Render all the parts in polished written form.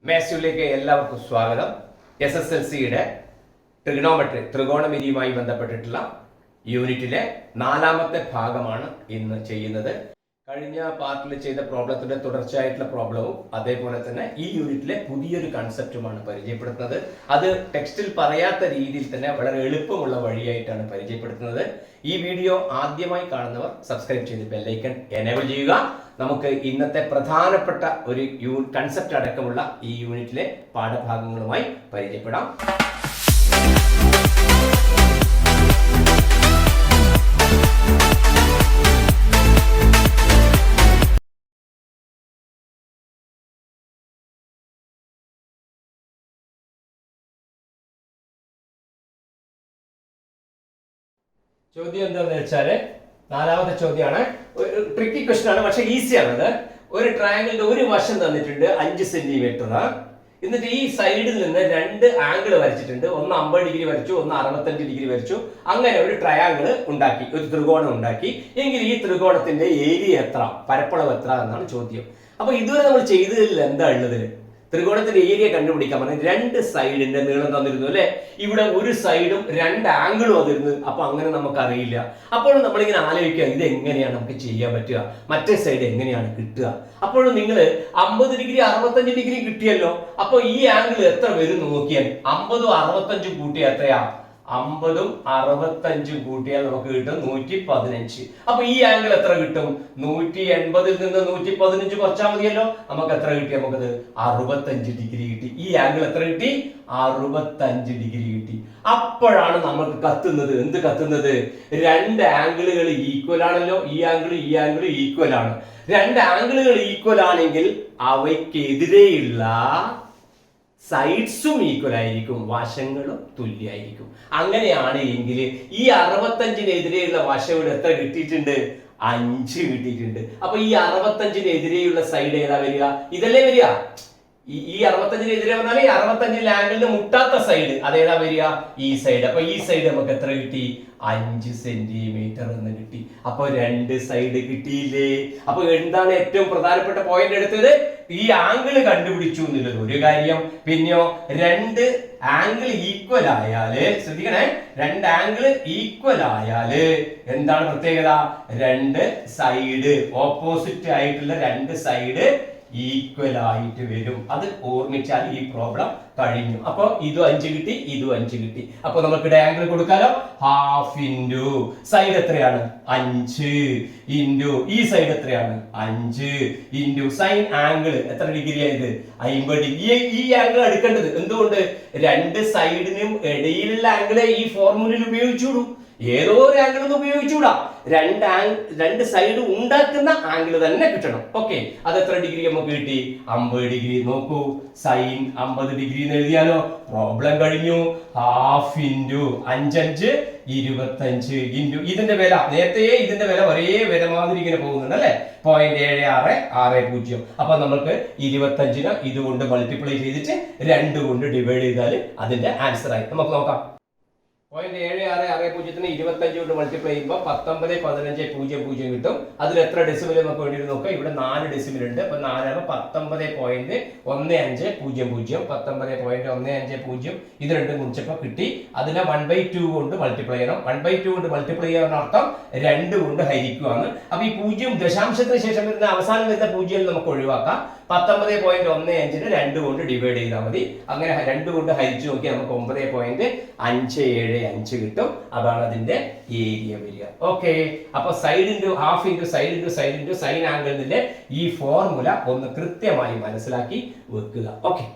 മാത്സിലേക്ക് എല്ലാവർക്കും സ്വാഗതം. SSLCയുടെ ട്രിഗണോമെട്രി ത്രികോണമിതിയുമായി ബന്ധപ്പെട്ടിട്ടുള്ള യൂണിറ്റിലെ 4ാമത്തെ ഭാഗമാണ് ഇന്ന് ചെയ്യുന്നത്. കഴിഞ്ഞ പാർട്ടിൽ ചെയ്ത പ്രോബ്ലത്തിന്റെ തുടർച്ചയായിട്ടുള്ള പ്രോബ്ലവും അതേപോലെ തന്നെ ഈ യൂണിറ്റിലെ പുതിയൊരു കൺസെപ്റ്റുമാണ് പരിചയപ്പെടുത്തുന്നത്. അത് ടെക്സ്റ്റിൽ പറയാത്ത രീതിയിൽ തന്നെ വളരെ എളുപ്പമുള്ള വഴിയായിട്ടാണ് പരിചയപ്പെടുത്തുന്നത്. ഈ വീഡിയോ ആദ്യമായി കാണുന്നവർ സബ്സ്ക്രൈബ് ചെയ്ത് ബെല്ലൈക്കൺ എനേബിൾ ചെയ്യുക. നമുക്ക് ഇന്നത്തെ പ്രധാനപ്പെട്ട ഒരു കൺസെപ്റ്റ് അടക്കമുള്ള ഈ യൂണിറ്റിലെ പാഠഭാഗങ്ങളുമായി പരിചയപ്പെടാം. ചോദ്യം എന്താണെന്ന് വെച്ചാല് 4ാമത്തെ ചോദ്യമാണ്. ഒരു ട്രിക്കി ക്വസ്റ്റൻ ആണ്, പക്ഷെ ഈസിയാണത്. ഒരു ട്രയാങ്കിളിന്റെ ഒരു വശം തന്നിട്ടുണ്ട് 5 സെന്റിമീറ്റർ. എന്നിട്ട് ഈ സൈഡിൽ നിന്ന് 2 ആംഗിൾ വരച്ചിട്ടുണ്ട്. ഒന്ന് 50 ഡിഗ്രി വരച്ചു, ഒന്ന് 65 ഡിഗ്രി വരച്ചു. അങ്ങനെ ഒരു ട്രയാങ്കിൾ ഉണ്ടാക്കി, ഒരു ത്രികോണം ഉണ്ടാക്കി. എങ്കിൽ ഈ ത്രികോണത്തിന്റെ ഏരിയ എത്ര, പരപ്പളവ് എത്ര എന്നാണ് ചോദ്യം. അപ്പൊ ഇതുവരെ നമ്മൾ ചെയ്തതിൽ എന്താ ഉള്ളത്? ത്രികോണത്തിന്റെ ഏരിയ കണ്ടുപിടിക്കാൻ പറഞ്ഞാൽ 2 സൈഡിന്റെ നീളം തന്നിരുന്നു അല്ലെ. ഇവിടെ ഒരു സൈഡും 2 ആംഗിളും അതിരുന്നു. അപ്പൊ അങ്ങനെ നമുക്ക് അറിയില്ല. അപ്പോൾ നമ്മളിങ്ങനെ ആലോചിക്കുക, ഇത് എങ്ങനെയാണ് നമുക്ക് ചെയ്യാൻ പറ്റുക, മറ്റേ സൈഡ് എങ്ങനെയാണ് കിട്ടുക? അപ്പോഴും നിങ്ങൾ 50 ഡിഗ്രി 65 ഡിഗ്രി കിട്ടിയല്ലോ. അപ്പൊ ഈ ആംഗിൾ എത്ര വരും നോക്കിയാൽ 50ഉം 65ഉം കൂട്ടിയാൽ എത്രയാ? 50ഉം 65ഉം കൂട്ടിയാൽ നമുക്ക് കിട്ടും 115. അപ്പൊ ഈ ആംഗിൾ എത്ര കിട്ടും? 180ൽ നിന്ന് 115 കുറച്ചാൽ മതിയല്ലോ. നമുക്ക് എത്ര കിട്ടി? നമുക്കത് 65 ഡിഗ്രി കിട്ടി. ഈ ആംഗിൾ എത്ര കിട്ടി? 65 ഡിഗ്രി കിട്ടി. അപ്പോഴാണ് നമുക്ക് കത്തുന്നത്. എന്ത് കത്തുന്നത്? 2 ആംഗിളുകൾ ഈക്വൽ ആണല്ലോ. ഈ ആംഗിൾ ഈക്വൽ ആണ്. 2 ആംഗിളുകൾ ഈക്വൽ ആണെങ്കിൽ അവയ്ക്കെതിരെയുള്ള സൈഡ്സും ഈക്വൽ ആയിരിക്കും, വശങ്ങളും തുല്യമായിരിക്കും. അങ്ങനെയാണ് എങ്കിൽ ഈ 65-നെതിരെയുള്ള വശം എത്ര കിട്ടിയിട്ടുണ്ട്? 5 കിട്ടിയിട്ടുണ്ട്. അപ്പൊ ഈ 65-നെതിരെയുള്ള സൈഡ് ഏതാ വരിക? ഇതല്ലേ വരിക. ഈ 65-നെതിരെ പറഞ്ഞാൽ ഈ 65 ആംഗിളിന് മുട്ടാത്ത സൈഡ് അതേതാ വരിക? ഈ സൈഡ്. അപ്പൊ ഈ സൈഡ് നമുക്ക് എത്ര കിട്ടി? 5 സെന്റിമീറ്റർ എന്ന് കിട്ടി. അപ്പൊ 2 സൈഡ് കിട്ടിയില്ലേ? അപ്പൊ എന്താണ് ഏറ്റവും പ്രധാനപ്പെട്ട പോയിന്റ് എടുത്തത്? ഈ ആംഗിൾ കണ്ടുപിടിച്ചു എന്നുള്ളത് ഒരു കാര്യം. പിന്നെയോ 2 ആംഗിൾ ഈക്വൽ ആയാല്, ശ്രദ്ധിക്കണേ, 2 ആംഗിൾ ഈക്വൽ ആയാല് എന്താണ് പ്രത്യേകത? 2 സൈഡ് ഓപ്പോസിറ്റ് ആയിട്ടുള്ള 2 സൈഡ് ഈക്വൽ ആയിട്ട് വരും. അത് ഓർമ്മിച്ചാൽ ഈ പ്രോബ്ലം കഴിഞ്ഞു. അപ്പൊ ഇതും 5 കിട്ടി, ഇതും 5 കിട്ടി. അപ്പൊ നമുക്ക് ആംഗിൾ കൊടുക്കാലോ. ഹാഫ് ഇൻറ്റു സൈഡ് എത്രയാണ്? 5 ഇൻറ്റു ഈ സൈഡ് എത്രയാണ്? 5 ഇൻറ്റു സൈൻ ആംഗിൾ എത്ര ഡിഗ്രി ആയത്? 50 ഡിഗ്രി. ഈ ആംഗിൾ എടുക്കേണ്ടത് എന്തുകൊണ്ട്? 2 സൈഡിനും ഇടയിലുള്ള ആംഗിളെ ഈ ഫോർമുലയിൽ ഉപയോഗിച്ചോളൂ. ഏതോ ഒരു ആംഗിൾ ഒന്നും ഉപയോഗിച്ചുകൂടാ. 2 സൈഡ് ഉണ്ടാക്കുന്ന ആംഗിൾ തന്നെ കിട്ടണം. ഓക്കെ, അത് എത്ര ഡിഗ്രി നമുക്ക് കിട്ടി? 50 ഡിഗ്രി. നോക്കൂ, സൈൻ 50 ഡിഗ്രി എന്ന് എഴുതിയാലോ. പ്രോബ്ലം കഴിഞ്ഞു. ഹാഫ് ഇൻറ്റു 5 25 ഇൻറ്റു ഇതിന്റെ വില, നേരത്തെ ഇതിന്റെ വില ഒരേ വില മാതിരി ഇങ്ങനെ പോകുന്നുണ്ട് അല്ലെ, 0.7660. അപ്പൊ നമുക്ക് 25നെ ഇതുകൊണ്ട് മൾട്ടിപ്ലൈ ചെയ്തിട്ട് 2 കൊണ്ട് ഡിവൈഡ് ചെയ്താൽ അതിന്റെ ആൻസർ ആയി. നമുക്ക് നോക്കാം. 0.7660 25 കൊണ്ട് മൾട്ടിപ്ലൈ ചെയ്യുമ്പോൾ 19.1500 കിട്ടും. അതിൽ എത്ര ഡെസിമൽ നമുക്ക് വേണ്ടി നോക്കാം. ഇവിടെ 4 ഡെസിമൽ ഉണ്ട്. അപ്പൊ 4 19.1500 19.1500 ഇത് രണ്ടും കുറിച്ചപ്പോ കിട്ടി. അതിനെ 1/2 കൊണ്ട് മൾട്ടിപ്ലൈ ചെയ്യണം. 1/2 കൊണ്ട് മൾട്ടിപ്ലൈ ചെയ്യാൻ അർത്ഥം 2 കൊണ്ട് ഹരിക്കുകയാണ്. അപ്പൊ ഈ 0 ദശാംശത്തിന് ശേഷം വരുന്ന അവസാനം വരുന്ന 0 നമുക്ക് ഒഴിവാക്കാം. 19.15നെ 2 കൊണ്ട് ഡിവൈഡ് ചെയ്താൽ മതി. അങ്ങനെ 2 കൊണ്ട് ഹരിച്ചു നോക്കിയാൽ നമുക്ക് 9.575 കിട്ടും. അതാണ് അതിന്റെ ഏരിയ വരിക. ഓക്കെ, അപ്പൊ side into half into side into side into sine ആംഗിളിന്റെ ഈ ഫോർമുല ഒന്ന് കൃത്യമായി മനസ്സിലാക്കി വെക്കുക. ഓക്കെ,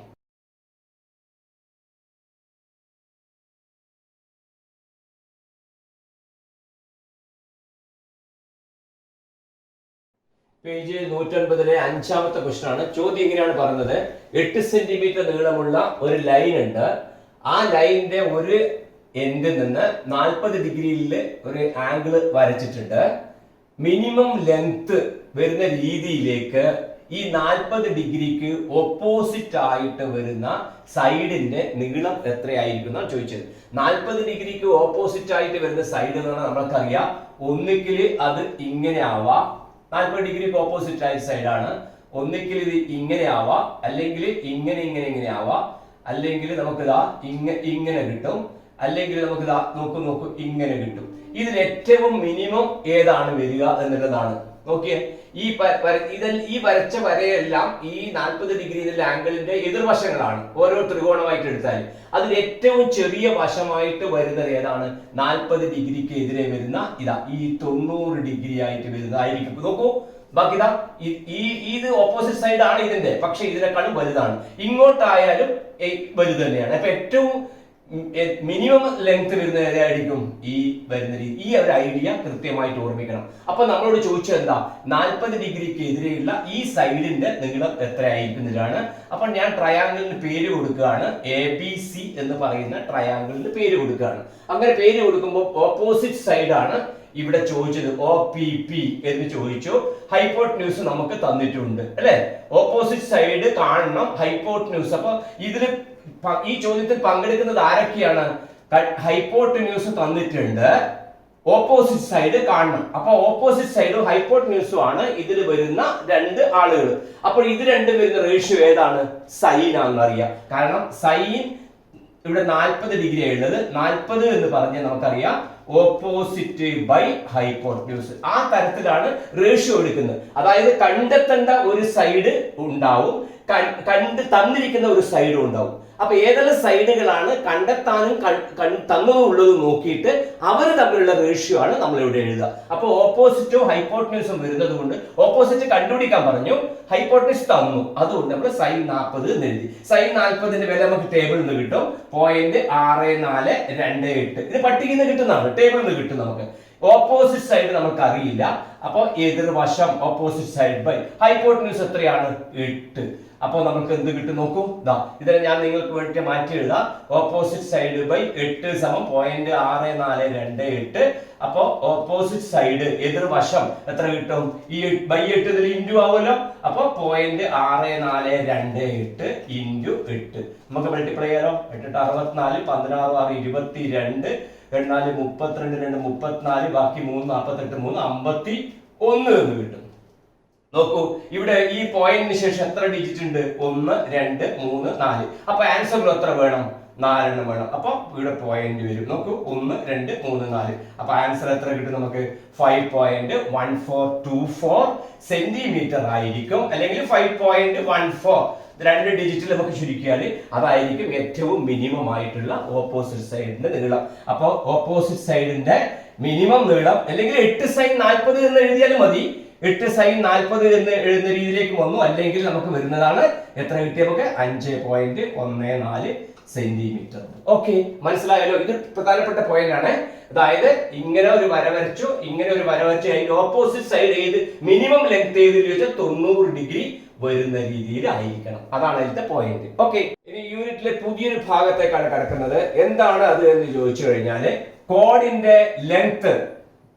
പേജ് 109-ലെ 5ാമത്തെ ക്വസ്റ്റൻ ആണ്. ചോദ്യം ഇങ്ങനെയാണ് പറയുന്നത്. 8 സെന്റിമീറ്റർ നീളമുള്ള ഒരു ലൈൻ ഉണ്ട്. ആ ലൈനിന്റെ ഒരു എൻഡിൽ നിന്ന് 40 ഡിഗ്രിയിൽ ഒരു ആംഗിൾ വരച്ചിട്ടുണ്ട്. മിനിമം ലെങ്ത് വരുന്ന രീതിയിലേക്ക് ഈ 40 ഡിഗ്രിക്ക് ഓപ്പോസിറ്റ് ആയിട്ട് വരുന്ന സൈഡിന്റെ നീളം എത്രയായിരിക്കും എന്നാണ് ചോദിച്ചത്. 40 ഡിഗ്രിക്ക് ഓപ്പോസിറ്റ് ആയിട്ട് വരുന്ന സൈഡ് എന്ന് പറഞ്ഞാൽ നമ്മൾക്കറിയാം, ഒന്നുകിൽ അത് ഇങ്ങനെ ആവാം, 40 ഡിഗ്രിക്ക് ഓപ്പോസിറ്റ് ആയ സൈഡാണ്. ഒന്നിക്കൽ ഇത് ഇങ്ങനെ ആവാം, അല്ലെങ്കിൽ ഇങ്ങനെ ആവാം, അല്ലെങ്കിൽ നമുക്കിതാ ഇങ്ങനെ കിട്ടും, അല്ലെങ്കിൽ നമുക്കിതാ നോക്കൂ ഇങ്ങനെ കിട്ടും. ഇതിൽ ഏറ്റവും മിനിമം ഏതാണ് വരിക എന്നുള്ളതാണ്. നോക്കിയേ, ഈ വരച്ച വരയെല്ലാം ഈ 40 ഡിഗ്രി ആംഗിളിന്റെ എതിർവശങ്ങളാണ്. ഓരോ ത്രികോണമായിട്ട് എടുത്താൽ അതിൽ ഏറ്റവും ചെറിയ വശമായിട്ട് വരുന്നത് ഏതാണ്? 40 ഡിഗ്രിക്ക് എതിരെ വരുന്ന ഈ 90 ഡിഗ്രി ആയിട്ട് വരുന്നതായിരിക്കും. നോക്കൂ, ബാക്കി ഇത് ഓപ്പോസിറ്റ് സൈഡ് ആണ് ഇതിന്റെ, പക്ഷെ ഇതിനേക്കാളും വലുതാണ്. ഇങ്ങോട്ടായാലും വലുത് തന്നെയാണ്. അപ്പൊ ഏറ്റവും മിനിമം ലെങ്ത് വരുന്ന ഏതായിരിക്കും? ഈ വരുന്ന രീതി. ഈ ഒരു ഐഡിയ കൃത്യമായിട്ട് ഓർമ്മിക്കണം. അപ്പൊ നമ്മളോട് ചോദിച്ചത് എന്താ? 40 ഡിഗ്രിക്ക് എതിരെയുള്ള ഈ സൈഡിന്റെ നീളം എത്രയായിരിക്കുന്നതാണ്. അപ്പൊ ഞാൻ ട്രയാങ്കിളിന് പേര് കൊടുക്കുകയാണ്. ABC എന്ന് പറയുന്ന ട്രയാങ്കിളിന് പേര് കൊടുക്കുകയാണ്. അങ്ങനെ പേര് കൊടുക്കുമ്പോൾ ഓപ്പോസിറ്റ് സൈഡ് ആണ് ഇവിടെ ചോദിച്ചത്. OPP എന്ന് ചോദിച്ചു. ഹൈപ്പോട്ട്ന്യൂസ് നമുക്ക് തന്നിട്ടുണ്ട് അല്ലെ? ഓപ്പോസിറ്റ് സൈഡ് കാണണം, ഹൈപ്പോട്ട്ന്യൂസ്. അപ്പൊ ഇതില് ഈ ചോദ്യത്തിൽ പങ്കെടുക്കുന്നത് ആരൊക്കെയാണ്? ഹൈപ്പോട്ട്ന്യൂസ് തന്നിട്ടുണ്ട്, ഓപ്പോസിറ്റ് സൈഡ് കാണണം. അപ്പൊ ഓപ്പോസിറ്റ് സൈഡും ഹൈപ്പോട്ട്ന്യൂസും ആണ് ഇതിൽ വരുന്ന രണ്ട് ആളുകൾ. അപ്പോൾ ഇത് രണ്ടും വരുന്ന റേഷ്യോ ഏതാണ്? സൈൻ ആണെന്ന് അറിയാം. കാരണം സൈൻ ഇവിടെ 40 ഡിഗ്രി ഉള്ളത്. 40 എന്ന് പറഞ്ഞാൽ നമുക്കറിയാം ഓപ്പോസിറ്റ് ബൈ ഹൈപ്പോട്ട്ന്യൂസ്. ആ തരത്തിലാണ് റേഷ്യോ എടുക്കുന്നത്. അതായത് കണ്ടെത്തേണ്ട ഒരു സൈഡ് ഉണ്ടാവും, തന്നിരിക്കുന്ന ഒരു സൈഡും ഉണ്ടാവും. അപ്പൊ ഏതെല്ലാം സൈഡുകളാണ് കണ്ടെത്താനും തന്നതും ഉള്ളതും നോക്കിയിട്ട് അവർ തമ്മിലുള്ള റേഷ്യോ ആണ് നമ്മൾ ഇവിടെ എഴുതുക. അപ്പൊ ഓപ്പോസിറ്റും ഹൈപ്പോട്ട്ന്യൂസും വരുന്നത് കൊണ്ട് ഓപ്പോസിറ്റ് കണ്ടുപിടിക്കാൻ പറഞ്ഞു, ഹൈപ്പോട്ട്ന്യൂസ് തന്നു, അതുകൊണ്ട് നമ്മൾ സൈൻ 40 എന്ന് എഴുതി. സൈൻ 40ന്റെ വില നമുക്ക് ടേബിളിൽ നിന്ന് കിട്ടും. 0.6428. ഇത് പട്ടികയിൽ നിന്ന് കിട്ടുന്നതാണ്, ടേബിളിൽ നിന്ന് കിട്ടും നമുക്ക്. ഓപ്പോസിറ്റ് സൈഡ് നമുക്ക് അറിയില്ല. അപ്പൊ എതിർവശം ഓപ്പോസിറ്റ് സൈഡ് ബൈ ഹൈപ്പോട്ട്ന്യൂസ് എത്രയാണ്? 8. അപ്പോൾ നമുക്ക് എന്ത് കിട്ടും നോക്കൂ. ഇതിനെ ഞാൻ നിങ്ങൾക്ക് വേണ്ടി മാറ്റി എഴുതാം. ഓപ്പോസിറ്റ് സൈഡ് ബൈ 8 സമം 0.6428. അപ്പോ ഓപ്പോസിറ്റ് സൈഡ് എതിർവശം എത്ര കിട്ടും? ഈ ബൈ 8 ഇതിൽ ഇൻറ്റു ആവുമല്ലോ. അപ്പൊ 0.6428 ഇൻറ്റു 8 നമുക്ക് മൾട്ടിപ്ലൈ ചെയ്യാലോ. 8 64, 16 6 22, 4 32, 2 34, ബാക്കി 3 48, 3 51 എന്ന് കിട്ടും. നോക്കൂ, ഇവിടെ ഈ പോയിന്റിന് ശേഷം എത്ര ഡിജിറ്റ് ഉണ്ട്? 1 2 3 4. അപ്പൊ ആൻസറിൽ എത്ര വേണം? 4 വേണം. അപ്പൊ ഇവിടെ പോയിന്റ് വരും. നോക്കൂ, 1 2 3 4. അപ്പൊ ആൻസർ എത്ര കിട്ടും നമുക്ക്? 5.1424 സെന്റിമീറ്റർ ആയിരിക്കും, അല്ലെങ്കിൽ 5.14. 2 ഡിജിറ്റിൽ നമുക്ക് ചുരുക്കിയാൽ അതായിരിക്കും ഏറ്റവും മിനിമം ആയിട്ടുള്ള ഓപ്പോസിറ്റ് സൈഡിന്റെ നീളം. അപ്പൊ ഓപ്പോസിറ്റ് സൈഡിന്റെ മിനിമം നീളം, അല്ലെങ്കിൽ 8 സൈൻ 40 എന്ന് എഴുതിയാലും മതി. 8 സൈൻ 40 എന്ന് എഴുതുന്ന രീതിയിലേക്ക് വന്നു. അല്ലെങ്കിൽ നമുക്ക് വരുന്നതാണ് എത്ര കിട്ടിയ നമുക്ക്? 5.14 സെന്റിമീറ്റർ. ഓക്കെ, മനസ്സിലായല്ലോ? ഇത് പ്രധാനപ്പെട്ട പോയിന്റ് ആണ്. അതായത് ഇങ്ങനെ ഒരു വര വരച്ചു, ഇങ്ങനെ ഒരു വര വരച്ചു, അതിന്റെ ഓപ്പോസിറ്റ് സൈഡ് ഏത് മിനിമം ലെങ്ത് ഏത് ചോദിച്ചാൽ 90 ഡിഗ്രി വരുന്ന രീതിയിൽ ആയിരിക്കണം. അതാണ് അതിന്റെ പോയിന്റ്. ഓക്കെ, ഇനി യൂണിറ്റിലെ പുതിയൊരു ഭാഗത്തേക്കാണ് കടക്കുന്നത്. എന്താണ് അത് എന്ന് ചോദിച്ചു കഴിഞ്ഞാല് കോഡിന്റെ ലെങ്ത്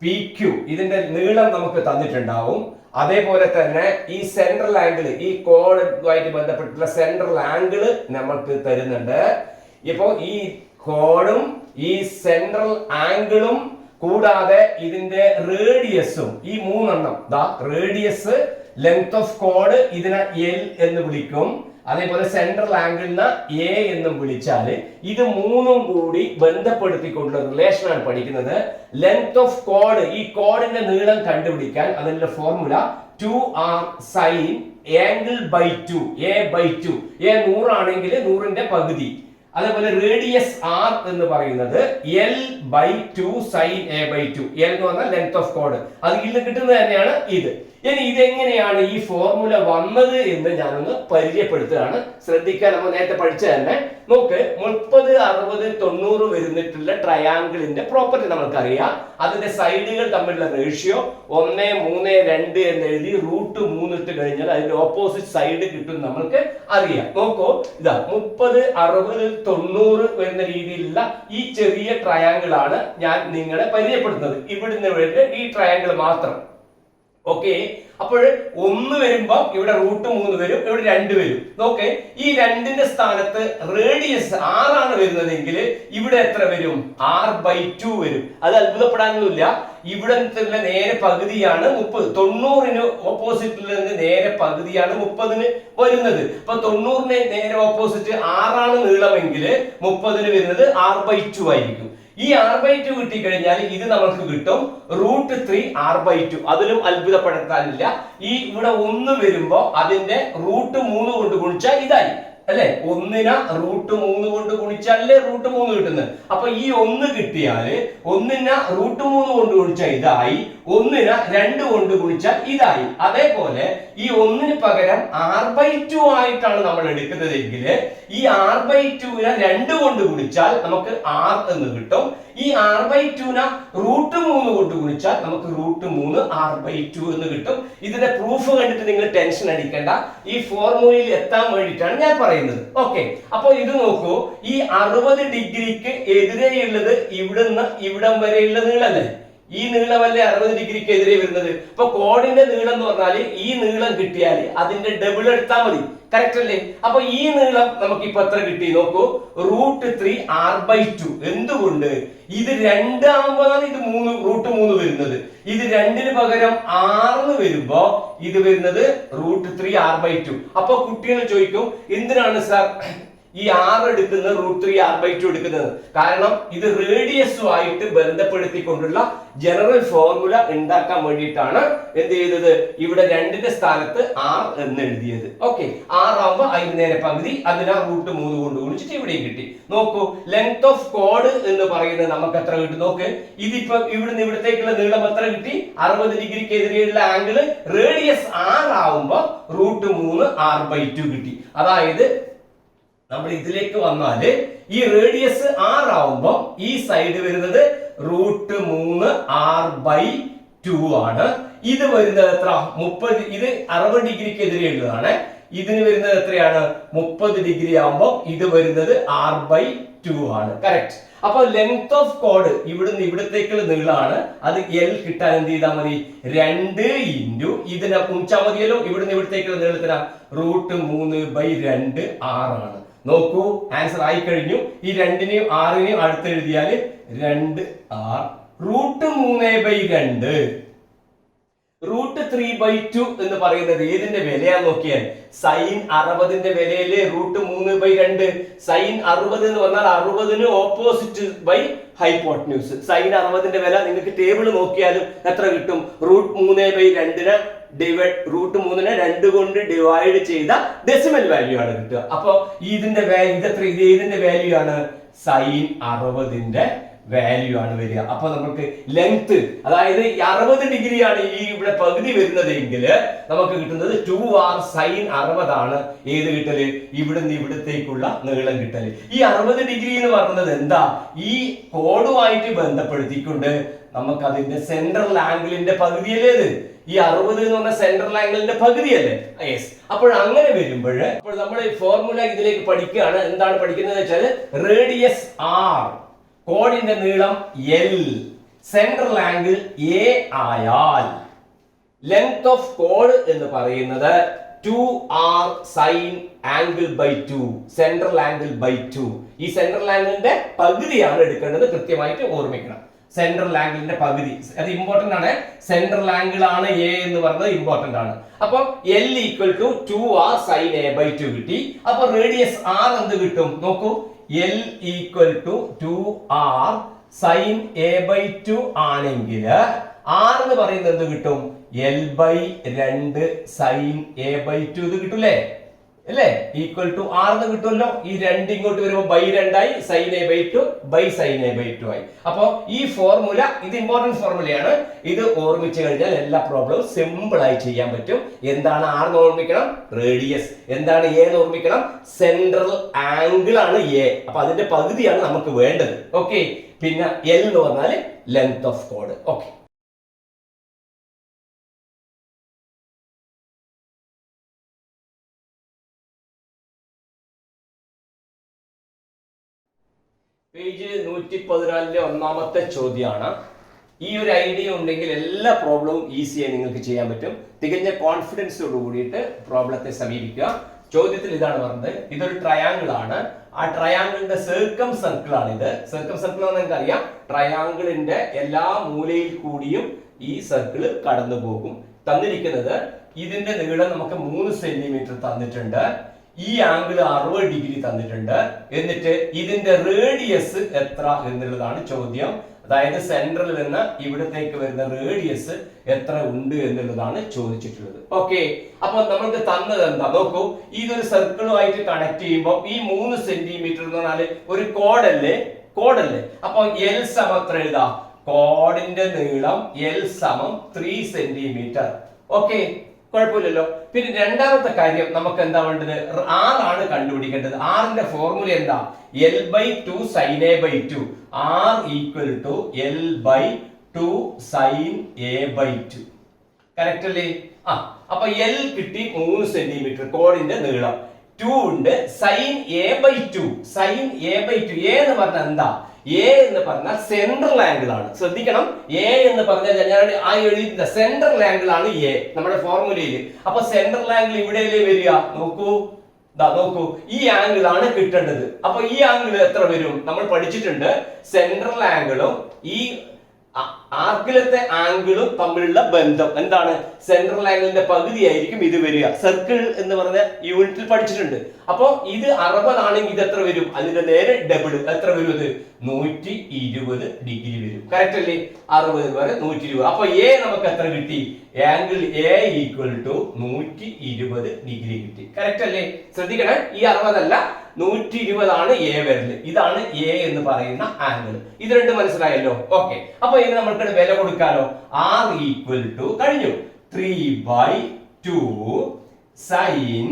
PQ, ഇതിന്റെ നീളം നമുക്ക് തന്നിട്ടുണ്ടാവും. അതേപോലെ തന്നെ ഈ സെൻട്രൽ ആംഗിൾ, ഈ കോഡുമായിട്ട് ബന്ധപ്പെട്ടുള്ള സെൻട്രൽ ആംഗിൾ നമുക്ക് തരുന്നുണ്ട്. ഇപ്പോ ഈ കോഡും ഈ സെൻട്രൽ ആംഗിളും കൂടാതെ ഇതിന്റെ റേഡിയസും, ഈ 3 റേഡിയസ്, ലെങ്ത് ഓഫ് കോഡ് ഇതിനെ L എന്ന് വിളിക്കും. അതേപോലെ സെൻട്രൽ ആംഗിളിനെ A എന്നും വിളിച്ചാല് ഇത് 3ഉം കൂടി ബന്ധപ്പെടുത്തിക്കൊണ്ടുള്ള റിലേഷൻ ആണ് പഠിക്കുന്നത്. ലെങ്ത് ഓഫ് കോഡ്, ഈ കോഡിന്റെ നീളം കണ്ടുപിടിക്കാൻ അതിന്റെ formula 2r sin angle by 2, A by 2. A 100 ആണെങ്കിൽ 100ന്റെ പകുതി. അതേപോലെ റേഡിയസ് R എന്ന് പറയുന്നത് L by 2 sin A by 2. L എന്ന് പറഞ്ഞാൽ ലെങ്ത് ഓഫ് കോഡ്. അത് ഇതിൽ കിട്ടുന്നത് തന്നെയാണ് ഇത്. ഇനി ഇതെങ്ങനെയാണ് ഈ ഫോർമുല വന്നത് എന്ന് ഞാനൊന്ന് പരിചയപ്പെടുത്തുകയാണ്. ശ്രദ്ധിക്കാൻ, നമ്മൾ നേരത്തെ പഠിച്ച തന്നെ നോക്ക്. 30 60 90 വരുന്നിട്ടുള്ള ട്രയാങ്കിളിന്റെ പ്രോപ്പർട്ടി നമുക്കറിയാം. അതിന്റെ സൈഡുകൾ തമ്മിലുള്ള റേഷ്യോ 1 3 2 എന്ന് എഴുതി √3 ഇട്ട് കഴിഞ്ഞാൽ അതിന്റെ ഓപ്പോസിറ്റ് സൈഡ് കിട്ടും നമ്മൾക്ക് അറിയാം. നോക്കൂ, 30 60 90 വരുന്ന രീതിയിലുള്ള ഈ ചെറിയ ട്രയാങ്കിൾ ആണ് ഞാൻ നിങ്ങളെ പരിചയപ്പെടുത്തുന്നത്. ഇവിടുന്ന് വേണ്ടി ഈ ട്രയാങ്കിൾ മാത്രം. ഓക്കെ, അപ്പോൾ 1 വരുമ്പോ ഇവിടെ √3 വരും, ഇവിടെ 2 വരും. നോക്കേ, ഈ 2ന്റെ സ്ഥാനത്ത് റേഡിയസ് R ആണ് വരുന്നതെങ്കിൽ ഇവിടെ എത്ര വരും? R ബൈ 2 വരും. അത് അത്ഭുതപ്പെടാനൊന്നുമില്ല. ഇവിടെ നേരെ പകുതിയാണ് 30. 90ന് ഓപ്പോസിറ്റിൽ നിന്ന് നേരെ പകുതിയാണ് 30ന് വരുന്നത്. അപ്പൊ 90ന് നേരെ ഓപ്പോസിറ്റ് 6 നീളമെങ്കിൽ 30ന് വരുന്നത് r/2 ആയിരിക്കും. ഈ r/2 കിട്ടിക്കഴിഞ്ഞാൽ ഇത് നമുക്ക് കിട്ടും √3 r/2. അതിലും അത്ഭുതപ്പെടുത്താനില്ല. ഈ ഇവിടെ 1 വരുമ്പോ അതിന്റെ √3 കൊണ്ട് ഗുണിച്ചാൽ ഇതായി അല്ലെ. 1നെ √3 കൊണ്ട് ഗുണിച്ചാലേ √3 കിട്ടുന്നത്. അപ്പൊ ഈ 1 കിട്ടിയാല് 1നെ √3 കൊണ്ട് ഗുണിച്ചാൽ ഇതായി, 1നെ 2 കൊണ്ട് ഗുണിച്ചാൽ ഇതായി. അതേപോലെ ഈ 1ന് പകരം r/2 ആയിട്ടാണ് നമ്മൾ എടുക്കുന്നതെങ്കിൽ ഈ r/2നെ 2 കൊണ്ട് ഗുണിച്ചാൽ നമുക്ക് r എന്ന് കിട്ടും. ഈ r/2നെ √3 കൊണ്ട് ഗുണിച്ചാൽ നമുക്ക് √3 r/2 എന്ന് കിട്ടും. ഇതിന്റെ പ്രൂഫ് കണ്ടിട്ട് നിങ്ങൾ ടെൻഷൻ അടിക്കേണ്ട. ഈ ഫോർമുലയിൽ എത്താൻ വേണ്ടിയിട്ടാണ് ഞാൻ പറയുന്നത്. ഓക്കെ, അപ്പൊ ഇത് നോക്കൂ. ഈ 60 ഡിഗ്രിക്ക് എതിരെയുള്ളത് ഇവിടുന്ന് ഇവിടം വരെയുള്ള നീളല്ലേ? ഈ നീളമല്ലേ 60 ഡിഗ്രിക്ക് എതിരെ വരുന്നത്. അപ്പൊ കോഡിന്റെ നീളം എന്ന് പറഞ്ഞാല് ഈ നീളം കിട്ടിയാൽ അതിന്റെ ഡബിൾ എടുത്താൽ മതി. കറക്റ്റ് അല്ലേ? അപ്പൊ ഈ നീളം നമുക്ക് ഇപ്പൊ എത്ര കിട്ടി നോക്കൂ, √3 r/2. എന്തുകൊണ്ട്? ഇത് 2 ആകുമ്പോഴാണ് ഇത് √3 വരുന്നത്. ഇത് 2ന് പകരം 6 വരുമ്പോ ഇത് വരുന്നത് √3 r/2. അപ്പൊ കുട്ടികൾ ചോദിക്കും, എന്തിനാണ് സാർ ഈ 6 എടുക്കുന്നത് √3 r/2 എടുക്കുന്നത്? കാരണം ഇത് റേഡിയസുമായിട്ട് ബന്ധപ്പെടുത്തിക്കൊണ്ടുള്ള ജനറൽ ഫോർമുല ഉണ്ടാക്കാൻ വേണ്ടിയിട്ടാണ് എന്ത് ചെയ്തത്, ഇവിടെ 2ന്റെ സ്ഥാനത്ത് r എന്ന് എഴുതിയത്. ഓക്കെ, 6 ആകുമ്പോ അതിന് നേരെ പകുതി, അതിനാ √3 കൊണ്ട് ഗുണിച്ചിട്ട് ഇവിടെയും കിട്ടി. നോക്കൂ, ലെങ്ത് ഓഫ് കോഡ് എന്ന് പറയുന്നത് നമുക്ക് എത്ര കിട്ടും നോക്ക്. ഇതിപ്പോ ഇവിടുന്ന് ഇവിടത്തേക്കുള്ള നീളം എത്ര കിട്ടി? 60 ഡിഗ്രിക്ക് എതിരെയുള്ള ആംഗിള് റേഡിയസ് 6 ആവുമ്പോ √3 r/2 കിട്ടി. അതായത് നമ്മൾ ഇതിലേക്ക് വന്നാല് ഈ റേഡിയസ് 6 ആവുമ്പോ ഈ സൈഡ് വരുന്നത് √3 r/2 ആണ്. ഇത് വരുന്നത് എത്ര? 30. ഇത് 60 ഡിഗ്രിക്ക് എതിരെയുള്ളതാണ്. ഇതിന് വരുന്നത് എത്രയാണ്? 30 ഡിഗ്രി ആവുമ്പോ ഇത് വരുന്നത് r/2 ആണ്. കറക്റ്റ്. അപ്പൊ ലെങ്ത് ഓഫ് കോഡ് ഇവിടുന്ന് ഇവിടത്തേക്കുള്ള നീളമാണ്. അത് L കിട്ടാൻ എന്ത് ചെയ്താൽ മതി? 2 ഇൻറ്റു ഇതിനെ കുണിച്ചാൽ മതിയല്ലോ. ഇവിടുന്ന് ഇവിടത്തേക്കുള്ള നീളത്തിനാ √3/2 r ആണ്. നോക്കൂ, ആൻസർ ആയി കഴിഞ്ഞു. ഈ 2നെയും 6നെയും അടുത്തെഴുതിയാൽ 2r. √3/2 √3/2 എന്ന് പറയുന്നത് ഏതിന്റെ വിലയാന്ന് നോക്കിയാൽ sin 60ന്റെ വിലയില് √3/2. sin 60 എന്ന് പറഞ്ഞാൽ 60ന് ഓപ്പോസിറ്റ് ബൈ ഹൈപ്പോട്ടന്യൂസ്. sin 60ന്റെ വില നിങ്ങൾക്ക് ടേബിൾ നോക്കിയാലും എത്ര കിട്ടും? √3/2നെ √3നെ 2 കൊണ്ട് ഡിവൈഡ് ചെയ്ത ഡെസിമൽ വാല്യൂ ആണ് കിട്ടുക. അപ്പൊ ഇതിന്റെ ഇത് ഏതിന്റെ വാല്യൂ ആണ്? sin 60ന്റെ വാല്യൂ ആണ് വരിക. അപ്പൊ നമുക്ക് ലെങ്ത്, അതായത് 60 ഡിഗ്രിയാണ് ഈ ഇവിടെ പകുതി വരുന്നതെങ്കിൽ നമുക്ക് കിട്ടുന്നത് 2r sin 60 ആണ്. ഏത് കിട്ടല്? ഇവിടുന്ന് ഇവിടത്തേക്കുള്ള നീളം കിട്ടല്. ഈ 60 ഡിഗ്രി എന്ന് പറയുന്നത് എന്താ? ഈ കോഡുമായിട്ട് ബന്ധപ്പെടുത്തിക്കൊണ്ട് നമുക്ക് അതിന്റെ സെൻട്രൽ ആംഗിളിന്റെ പകുതിയല്ലേ? ഈ 60 എന്ന് പറഞ്ഞ സെൻട്രൽ ആംഗിളിന്റെ പകുതിയല്ലേ? യെസ്. അപ്പോൾ അങ്ങനെ വരുമ്പോൾ അപ്പോൾ നമ്മൾ ഈ ഫോർമുല ഇതിലേക്ക് പഠിക്കുകയാണ്. എന്താണ് പഠിക്കുന്നത് വെച്ചാൽ റേഡിയസ് r, കോഡിന്റെ നീളം L, സെൻട്രൽ ആംഗിൾ A ആയാൽ ലെങ്ത് ഓഫ് കോഡ് എന്ന് പറയുന്നത് 2r sin angle/2, സെൻട്രൽ ആംഗിൾ/2. ഈ സെൻട്രൽ ആംഗിളിന്റെ പകുതിയാണ് എടുക്കേണ്ടത്. കൃത്യമായിട്ട് ഓർമ്മിക്കണം. സെൻട്രൽ ആംഗിളിന്റെ പകുതി അത് ഇമ്പോർട്ടന്റ് ആണ്. സെൻട്രൽ ആംഗിൾ ആണ് A എന്ന് പറയുന്നത് ഇമ്പോർട്ടന്റ് ആണ്. അപ്പൊ L = 2r sin a/2 കിട്ടി. അപ്പൊ റേഡിയസ് r എന്ത് കിട്ടും നോക്കൂ? L = 2r sin a/2 ആണെങ്കിൽ r എന്ന് പറയുന്നത് എന്ത് കിട്ടും? L/2 sin a/2 ഇത് കിട്ടൂലേ? അല്ലേ? = r എന്ന് കിട്ടുമല്ലോ. ഈ 2 ഇങ്ങോട്ട് വരുമ്പോൾ /2 ആയി, sin a/2 sin a/2 ആയി. അപ്പൊ ഈ ഫോർമുല ഇത് ഇമ്പോർട്ടന്റ് ഫോർമുലയാണ്. ഇത് ഓർമ്മിച്ചു കഴിഞ്ഞാൽ എല്ലാ പ്രോബ്ലവും സിമ്പിൾ ആയി ചെയ്യാൻ പറ്റും. എന്താണ് r എന്ന് ഓർമ്മിക്കണം? റേഡിയസ്. എന്താണ് a എന്ന് ഓർമ്മിക്കണം? സെൻട്രൽ ആംഗിൾ ആണ് a. അപ്പൊ അതിന്റെ പകുതിയാണ് നമുക്ക് വേണ്ടത്. ഓക്കെ. പിന്നെ L എന്ന് പറഞ്ഞാൽ length of code. Okay. Page 114 ഒന്നാമത്തെ ചോദ്യമാണ്. ഈ ഒരു ഐഡിയ ഉണ്ടെങ്കിൽ എല്ലാ പ്രോബ്ലവും ഈസിയായി നിങ്ങൾക്ക് ചെയ്യാൻ പറ്റും. തികഞ്ഞ കോൺഫിഡൻസോട് കൂടിയിട്ട് പ്രോബ്ലത്തെ സമീപിക്കുക. ചോദ്യത്തിൽ ഇതാണ് പറഞ്ഞത്, ഇതൊരു ട്രയാങ്കിൾ ആണ്. ആ ട്രയാങ്കിളിന്റെ സർക്കം സർക്കിൾ ആണ് ഇത്. സർക്കം സർക്കിൾ എന്ന് നിങ്ങൾക്ക് അറിയാം, ട്രയാങ്കിളിന്റെ എല്ലാ മൂലയിൽ കൂടിയും ഈ സർക്കിൾ കടന്നു പോകും. തന്നിരിക്കുന്നത് ഇതിന്റെ നീളം നമുക്ക് 3 സെന്റിമീറ്റർ തന്നിട്ടുണ്ട്. ഈ ആംഗിൾ 60 ഡിഗ്രി തന്നിട്ടുണ്ട്. എന്നിട്ട് ഇതിന്റെ റേഡിയസ് എത്ര എന്നുള്ളതാണ് ചോദ്യം. അതായത് സെൻട്രൽ നിന്ന് ഇവിടത്തേക്ക് വരുന്ന റേഡിയസ് എത്ര ഉണ്ട് എന്നുള്ളതാണ് ചോദിച്ചിട്ടുള്ളത്. ഓക്കെ, അപ്പൊ നമ്മൾക്ക് തന്നത് എന്താ നോക്കൂ. ഇതൊരു സർക്കിളുമായിട്ട് കണക്ട് ചെയ്യുമ്പോൾ ഈ 3 സെന്റിമീറ്റർ എന്ന് പറഞ്ഞാല് ഒരു കോഡല്ലേ. അപ്പൊ എൽ സമം എത്ര എഴുതാം? കോഡിന്റെ നീളം എൽ സമം 3 സെന്റിമീറ്റർ. ഓക്കെ, കുഴപ്പമില്ലല്ലോ. പിന്നെ രണ്ടാമത്തെ കാര്യം നമുക്ക് എന്താ വേണ്ടത്? ആർ ആണ് കണ്ടുപിടിക്കേണ്ടത്. ആറിന്റെ ഫോർമുല എന്താ? L/2 sin A/2. R equal to L/2 sin A/2. Correct അല്ലേ? അപ്പൊ L കിട്ടി 3 സെന്റിമീറ്റർ കോഡിന്റെ നീളം. 2 ഉണ്ട്. sin A/2. sin A/2 A എന്ന് പറഞ്ഞാൽ എന്താ? എ എന്ന് പറഞ്ഞാൽ സെൻട്രൽ ആംഗിൾ ആണ്. ശ്രദ്ധിക്കണം, എ എന്ന് പറഞ്ഞാൽ ഞാൻ ആ എഴുതിയ സെൻട്രൽ ആംഗിൾ ആണ് എ നമ്മുടെ ഫോർമുലയിൽ. അപ്പൊ സെൻട്രൽ ആംഗിൾ ഇവിടെയല്ലേ വരിക? നോക്കൂ, നോക്കൂ, ഈ ആംഗിൾ ആണ് കിട്ടേണ്ടത്. അപ്പൊ ഈ ആംഗിൾ എത്ര വരും? നമ്മൾ പഠിച്ചിട്ടുണ്ട്, സെൻട്രൽ ആംഗിളും ഈ ആർക്കിലത്തെ ആംഗിളും തമ്മിലുള്ള ബന്ധം എന്താണ്? സെൻട്രൽ ആംഗിളിന്റെ പകുതി ആയിരിക്കും ഇത് വരിക. സർക്കിൾ എന്ന് പറഞ്ഞ യൂണിറ്റിൽ പഠിച്ചിട്ടുണ്ട്. അപ്പൊ ഇത് 60 ആണെങ്കിൽ ഇത് എത്ര വരും? അതിന്റെ നേരെ ഡബിൾ എത്ര വരും? ഇത് 120 ഡിഗ്രി വരും. കറക്റ്റ് അല്ലേ? 60 വരെ 120. അപ്പൊ എ നമുക്ക് എത്ര കിട്ടി? Angle A equal to 120 degree കിട്ടി. കറക്റ്റ് അല്ലേ? ശ്രദ്ധിക്കണേ, ഈ 60 അല്ല, 120 ആണ് എ വരല്. ഇതാണ് എ എന്ന് പറയുന്ന ആംഗിൾ. ഇത് രണ്ടും മനസ്സിലായല്ലോ? ഓക്കെ, അപ്പൊ ഇനി നമ്മൾക്ക് വില കൊടുക്കാലോ. ആർ ഈക്വൽ ടു കഴിഞ്ഞു 3/2 സൈൻ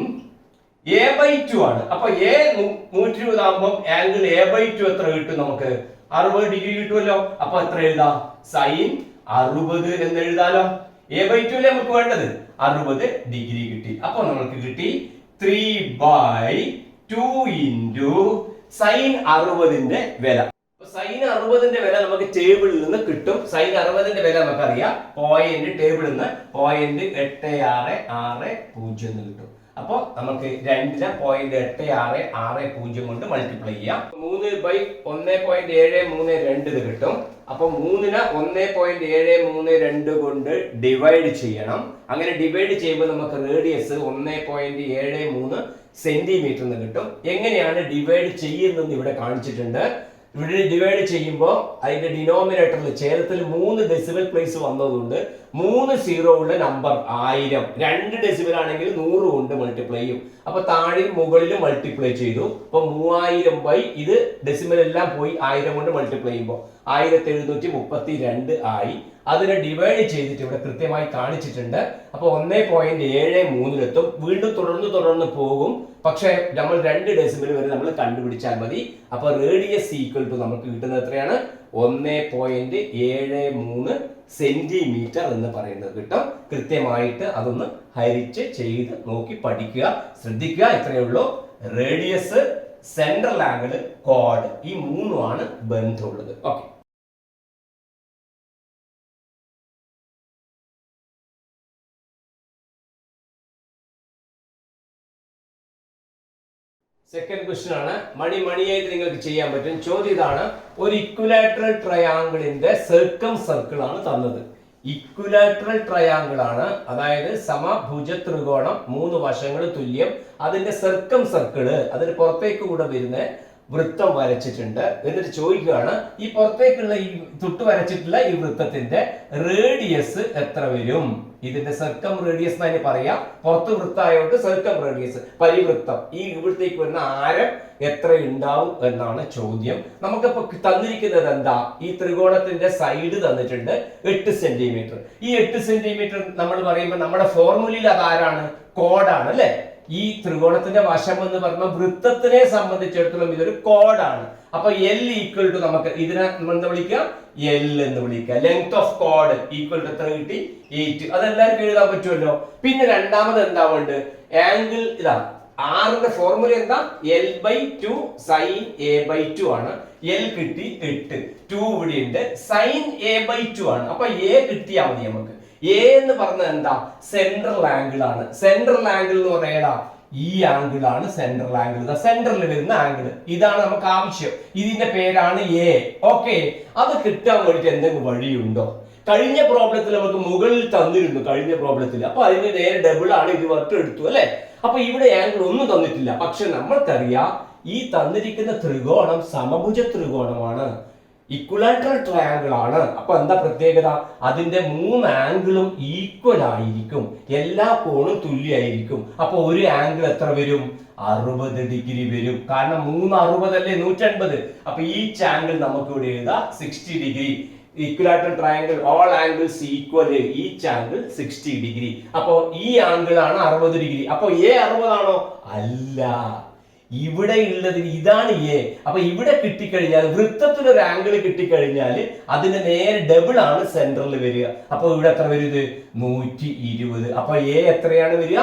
A/2 ആണ്. അപ്പൊ എ 120 ആകുമ്പോൾ ആംഗിൾ A/2 എത്ര കിട്ടും? നമുക്ക് 60 ഡിഗ്രി കിട്ടുമല്ലോ. അപ്പൊ എത്ര എഴുതാം? സൈൻ 60 എന്ന് എഴുതാലോ. A/2 അല്ലേ നമുക്ക് വേണ്ടത്? 60 ഡിഗ്രി കിട്ടി. അപ്പൊ നമുക്ക് കിട്ടി 3/2 ഇൻറ്റു സൈൻ 60ന്റെ വില. സൈൻ 60ന്റെ വില നമുക്ക് ടേബിളിൽ നിന്ന് കിട്ടും. സൈൻ 60ന്റെ വില നമുക്കറിയാം. പോയിന്റ് ടേബിളിൽ നിന്ന് 0.8660 എന്ന് കിട്ടും. അപ്പൊ നമുക്ക് 2നെ 0.8660 കൊണ്ട് മൾട്ടിപ്ലൈ ചെയ്യാം. 3/1.732 ഇത് കിട്ടും. അപ്പൊ 3നെ 1.732 കൊണ്ട് ഡിവൈഡ് ചെയ്യണം. അങ്ങനെ ഡിവൈഡ് ചെയ്യുമ്പോൾ നമുക്ക് റേഡിയസ് 1.73 സെന്റിമീറ്റർ എന്ന് കിട്ടും. എങ്ങനെയാണ് ഡിവൈഡ് ചെയ്യുന്നത് ഇവിടെ കാണിച്ചിട്ടുണ്ട്. ഇവിടെ ഡിവൈഡ് ചെയ്യുമ്പോൾ അതിന്റെ ഡിനോമിനേറ്ററിൽ ഛേദത്തിൽ 3 ഡെസിമൽ പ്ലേസ് വന്നതുകൊണ്ട് 3 സീറോ ഉള്ള നമ്പർ 1000. 2 ഡെസിമൽ ആണെങ്കിൽ 100 കൊണ്ട് മൾട്ടിപ്ലൈ ചെയ്യും. അപ്പൊ താഴെയും മുകളിലും മൾട്ടിപ്ലൈ ചെയ്തു. അപ്പൊ 3000 ഇത് ഡെസിമൽ എല്ലാം പോയി 1000 കൊണ്ട് മൾട്ടിപ്ലൈ ചെയ്യുമ്പോൾ 1732 ആയി. അതിനെ ഡിവൈഡ് ചെയ്തിട്ട് ഇവിടെ കൃത്യമായി കാണിച്ചിട്ടുണ്ട്. അപ്പൊ 1.73 വീണ്ടും തുടർന്ന് പോകും. പക്ഷെ നമ്മൾ 2 ഡെസിമൽ വരെ നമ്മൾ കണ്ടുപിടിച്ചാൽ മതി. അപ്പൊ റേഡിയസ് ഈക്വൽ ടു നമുക്ക് കിട്ടുന്നത് എത്രയാണ്? 1.73 സെന്റിമീറ്റർ എന്ന് പറയുന്നത് കിട്ടും. കൃത്യമായിട്ട് അതൊന്ന് ഹരിച്ച് ചെയ്ത് നോക്കി പഠിക്കുക, ശ്രദ്ധിക്കുക. ഇത്രയേ ഉള്ളൂ. റേഡിയസ്, സെൻട്രൽ ആംഗിൾ, കോഡ്, ഈ 3 ബന്ധമുള്ളത്. ഓക്കെ, സെക്കൻഡ് ക്വസ്റ്റ്യൻ ആണ്. മണിയായിട്ട് നിങ്ങൾക്ക് ചെയ്യാൻ പറ്റും. ചോദ്യം ഇതാണ്, ഒരു ഇക്വിലാറ്ററൽ ട്രയാങ്കിളിന്റെ സർക്കം സർക്കിൾ ആണ് തന്നത്. ഇക്വിലാറ്ററൽ ട്രയാങ്കിൾ ആണ്, അതായത് സമഭുജ ത്രികോണം 3 വശങ്ങൾ തുല്യം. അതിന്റെ സർക്കം സർക്കിള്, അതിന് പുറത്തേക്ക് കൂടെ വരുന്ന വൃത്തം വരച്ചിട്ടുണ്ട്. എന്നിട്ട് ചോദിക്കുകയാണ്, ഈ പുറത്തേക്കുള്ള ഈ തൊട്ട് വരച്ചിട്ടുള്ള ഈ വൃത്തത്തിന്റെ റേഡിയസ് എത്ര വരും? ഇതിന്റെ സർക്കം റേഡിയസ് എന്ന് പറയാം. പുറത്ത് വൃത്തമായോണ്ട് സർക്കം റേഡിയസ്, പരിവൃത്തം. ഈ ഇവിടത്തേക്ക് വരുന്ന ആരം എത്ര ഉണ്ടാവും എന്നാണ് ചോദ്യം. നമുക്കിപ്പോ തന്നിരിക്കുന്നത് എന്താ? ഈ ത്രികോണത്തിന്റെ സൈഡ് തന്നിട്ടുണ്ട് 8 സെന്റിമീറ്റർ. ഈ 8 സെന്റിമീറ്റർ നമ്മൾ പറയുമ്പോൾ നമ്മുടെ ഫോർമുലയിൽ അത് ആരാണ്? കോഡാണ് അല്ലെ? ഈ ത്രികോണത്തിന്റെ വശം എന്ന് പറയുമ്പോൾ വൃത്തത്തിനെ സംബന്ധിച്ചിടത്തോളം ഇതൊരു കോഡാണ്. അപ്പൊ L ഈക്വൽ ടു നമുക്ക് ഇതിനെ എന്താ വിളിക്കുക? L എന്ന് വിളിക്കുക. ലെങ്ത് ഓഫ് കോഡ് ഈക്വൽ ടു എത്ര കിട്ടി? 8. അതെല്ലാവർക്കും എഴുതാൻ പറ്റുമല്ലോ. പിന്നെ രണ്ടാമത് എന്താ വേണ്ടത്? ആംഗിൾ. ഇതാ ആറിന്റെ ഫോർമുല എന്താ? L/2 sin A/2 ആണ്. L കിട്ടി 8, 2 ഇവിടെ ഉണ്ട്. sin A/2 ആണ്. അപ്പൊ A കിട്ടിയാൽ മതി നമുക്ക്. എ എന്ന് പറഞ്ഞത് എന്താ? സെൻട്രൽ ആംഗിൾ ആണ്. സെൻട്രൽ ആംഗിൾ എന്ന് പറയുന്നത് ഈ ആംഗിൾ ആണ് സെൻട്രൽ ആംഗിൾ. സെന്ററിൽ വരുന്ന ആംഗിൾ ഇതാണ് നമുക്ക് ആവശ്യം. ഇതിന്റെ പേരാണ് എ. ഓക്കെ, അത് കിട്ടാൻ വേണ്ടിട്ട് എന്തെങ്കിലും വഴിയുണ്ടോ? കഴിഞ്ഞ പ്രോബ്ലത്തിൽ നമുക്ക് മുകളിൽ തന്നിരുന്നു കഴിഞ്ഞ പ്രോബ്ലത്തിൽ. അപ്പൊ അതിന് നേരെ ഡബിൾ ആണ് ഇത് വർക്ക് എടുത്തു അല്ലെ. അപ്പൊ ഇവിടെ ആംഗിൾ ഒന്നും തന്നിട്ടില്ല. പക്ഷെ നമ്മൾക്കറിയാം ഈ തന്നിരിക്കുന്ന ത്രികോണം സമഭുജ ത്രികോണമാണ്, ഇക്വലാറ്ററൽ ട്രയാങ്കിൾ ആണ്. അപ്പൊ എന്താ പ്രത്യേകത? അതിന്റെ 3 ആംഗിളും ഈക്വൽ ആയിരിക്കും, എല്ലാ കോണും തുല്യമായിരിക്കും. അപ്പൊ ഒരു ആംഗിൾ എത്ര വരും? 60 ഡിഗ്രി വരും. കാരണം 3 60 അല്ലേ 180. അപ്പൊ ഈ ആംഗിൾ നമുക്ക് ഇവിടെ എഴുതാം 60 degree. Equilateral triangle all angles equal, each angle 60 degree. അപ്പൊ ഈ ആംഗിൾ ആണ് 60 ഡിഗ്രി. അപ്പൊ എ 60 ആണോ? അല്ല, ഇവിടെ ഉള്ളത് ഇതാണ് എ. അപ്പൊ ഇവിടെ കിട്ടിക്കഴിഞ്ഞാൽ വൃത്തത്തിൽ ഒരു ആംഗിൾ കിട്ടിക്കഴിഞ്ഞാൽ അതിന് നേരെ ഡബിൾ ആണ് സെന്ററിൽ വരിക. അപ്പൊ ഇവിടെ എത്ര വരും? 120. അപ്പൊ എ എത്രയാണ് വരിക?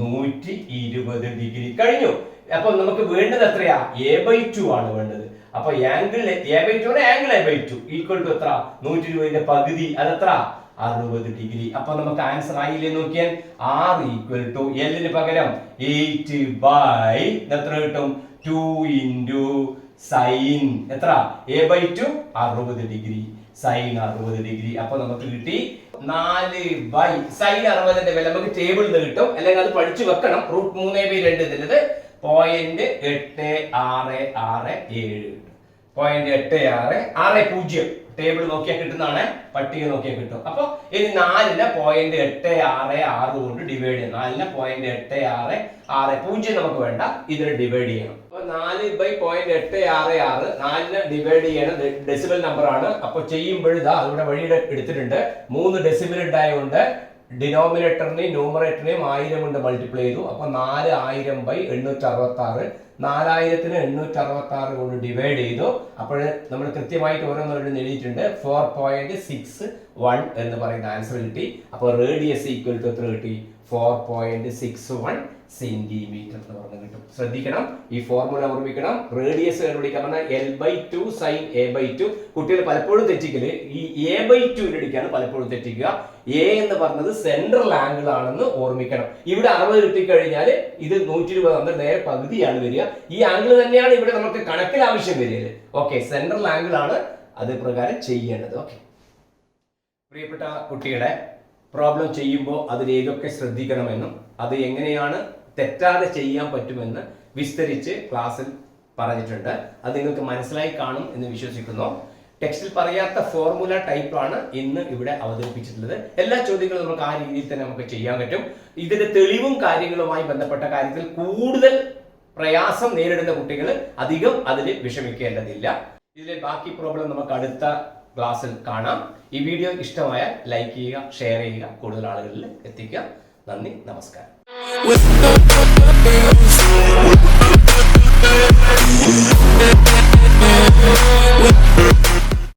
120 ഡിഗ്രി. കഴിഞ്ഞു. അപ്പൊ നമുക്ക് വേണ്ടത് എത്രയാ? a/2 ആണ് വേണ്ടത്. അപ്പൊ angle a/2 angle a/2 equal to എത്ര? 120ന്റെ പകുതി, അതെത്ര? 60 ഡിഗ്രി. അപ്പൊ നമുക്ക് ആൻസർ ആയില്ലേ? നോക്കിയാൽ r ഈക്വൽ ടു എല്ലിന് പകരം 8 ബൈ എത്ര കിട്ടും? 2 ഇൻറ്റു സൈൻ എത്ര? a/2 60 degree, sign 60 degree. അപ്പൊ നമുക്ക് കിട്ടി 4 ബൈ സൈൻ 60ന്റെ വില നമുക്ക് ടേബിളിൽ നിന്ന് കിട്ടും, അല്ലെങ്കിൽ അത് പഠിച്ചു വെക്കണം. √3/2 എന്നുള്ളത് 0.8667 0.8660 ടേബിൾ നോക്കിയാൽ കിട്ടുന്നതാണ്, പട്ടിക നോക്കിയാൽ കിട്ടും. അപ്പൊ ഇനി 4നെ 0.866 കൊണ്ട് ഡിവൈഡ് ചെയ്യണം. 4നെ 0.866 നമുക്ക് വേണ്ട, ഇതിനെ ഡിവൈഡ് ചെയ്യണം. അപ്പൊ 4 ബൈ 0.866 4നെ ഡിവൈഡ് ചെയ്യണം. ഡെസിമൽ നമ്പർ ആണ്. അപ്പൊ ചെയ്യുമ്പോൾ ഇതാ അതിവിടെ വഴിയുടെ എടുത്തിട്ടുണ്ട്. 3 ഡെസിമൽ ഉണ്ടായതുകൊണ്ട് ഡിനോമിനേറ്ററിനെയും ന്യൂമറേറ്ററിനെയും 1000 കൊണ്ട് മൾട്ടിപ്ലൈ ചെയ്തു. അപ്പൊ 4000 ബൈ 866, 4000നെ 866 കൊണ്ട് ഡിവൈഡ് ചെയ്തു. അപ്പോൾ നമ്മൾ കൃത്യമായിട്ട് ഓരോന്നും എഴുതിയിട്ടുണ്ട്. 4.61 എന്ന് പറയുന്ന ആൻസർ കിട്ടി. അപ്പോൾ റേഡിയസ് ഈക്വൽ ടു എത്ര കിട്ടി? 4.61 സെന്റിമീറ്റർ എന്ന് പറഞ്ഞു കിട്ടും. ശ്രദ്ധിക്കണം, ഈ ഫോർമുല ഓർമ്മിക്കണം. റേഡിയസ് കണ്ടുപിടിക്കാൻ പറഞ്ഞാൽ l/2 sin a/2. കുട്ടികൾ പലപ്പോഴും തെറ്റിക്കല് ഈ a/2 എടുക്കാണ് പലപ്പോഴും തെറ്റിക്കുക. എ എന്ന് പറഞ്ഞത് സെൻട്രൽ ആംഗിൾ ആണെന്ന് ഓർമ്മിക്കണം. ഇവിടെ 60 കിട്ടിക്കഴിഞ്ഞാൽ ഇത് 120 നമ്മൾ നേരെ പകുതിയാണ് വരിക. ഈ ആംഗിൾ തന്നെയാണ് ഇവിടെ നമുക്ക് കണക്കിൽ ആവശ്യം വരിക. ഓക്കെ, സെൻട്രൽ ആംഗിൾ ആണ് അത് പ്രകാരം ചെയ്യേണ്ടത്. ഓക്കെ, പ്രിയപ്പെട്ട കുട്ടികളെ, പ്രോബ്ലം ചെയ്യുമ്പോൾ അതിൽ ഏതൊക്കെ ശ്രദ്ധിക്കണമെന്നും അത് എങ്ങനെയാണ് തെറ്റാതെ ചെയ്യാൻ പറ്റുമെന്ന് വിസ്തരിച്ച് ക്ലാസ്സിൽ പറഞ്ഞിട്ടുണ്ട്. അത് നിങ്ങൾക്ക് മനസ്സിലായി കാണും എന്ന് വിശ്വസിക്കുന്നു. ടെക്സ്റ്റിൽ പറയാത്ത ഫോർമുല ടൈപ്പ് ആണ് ഇന്ന് ഇവിടെ അവതരിപ്പിച്ചിട്ടുള്ളത്. എല്ലാ ചോദ്യങ്ങളും നമുക്ക് ആ രീതിയിൽ തന്നെ നമുക്ക് ചെയ്യാൻ പറ്റും. ഇതിന്റെ തെളിവും കാര്യങ്ങളുമായി ബന്ധപ്പെട്ട കാര്യത്തിൽ കൂടുതൽ പ്രയാസം നേരിടുന്ന കുട്ടികൾ അധികം അതിൽ വിഷമിക്കേണ്ടതില്ല. ഇതിലെ ബാക്കി പ്രോബ്ലം നമുക്ക് അടുത്ത ക്ലാസ്സിൽ കാണാം. ഈ വീഡിയോ ഇഷ്ടമായാൽ ലൈക്ക് ചെയ്യുക, ഷെയർ ചെയ്യുക, കൂടുതൽ ആളുകളിൽ എത്തിക്കുക. നന്ദി, നമസ്കാരം.